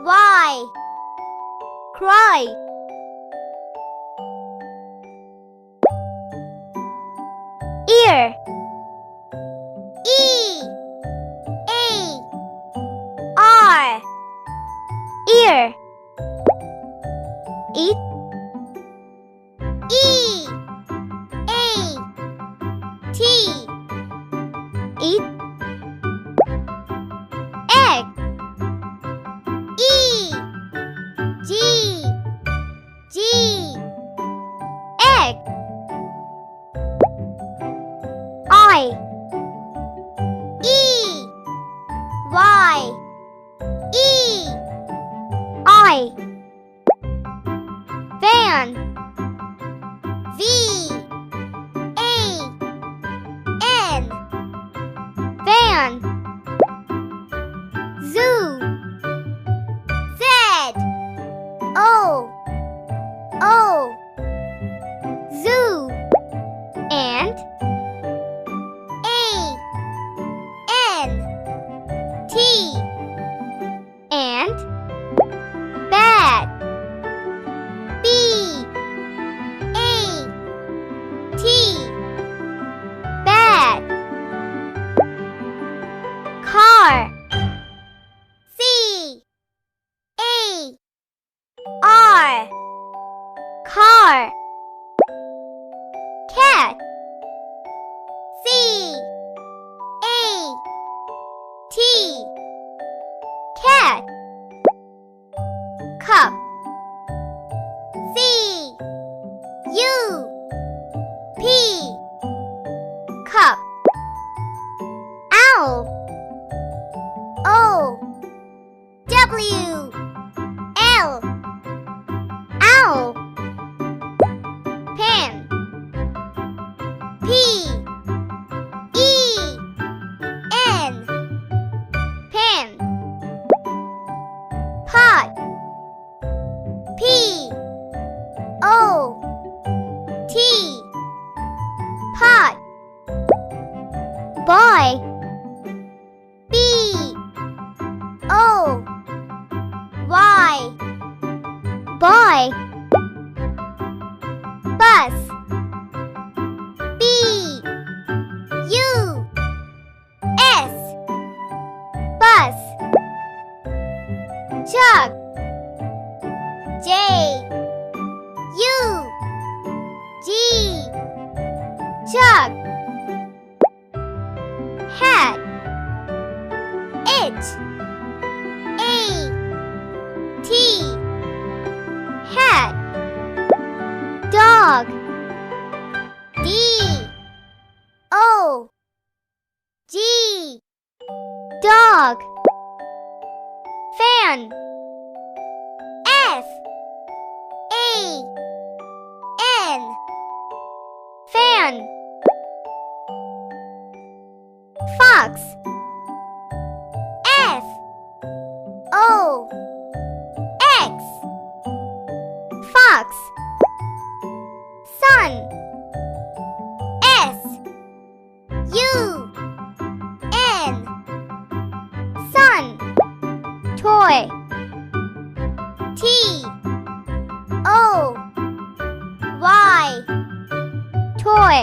C-R-Y, cry. Ear, E-A-R, ear. Eat, E-A-T, eat. Egg, E-G-G, egg. I, E-Y-E, I. Van, V-A-N, van. Zoo, Z-O-O, zoo. And A-N-T, and bad. B-A-T, bad. Car, C-A-R, car. Cat, C-A-T, cat. Cup, C-U-P, cup. Owl, O-W-L, owl. Pen, P-E-N, pen. Pot, P-O-T, pot. Boy, B-O-Y, boy. Bus, B-U-S, bus. Jug, J-U-G, jug. Hat, H-A-T, hat. Dog, D-O-G, dog. Fan, F-A-N, fan. Fox, F-O-X, fox. Sun, S-U-N, sun. Toy, T-O-Y, toy.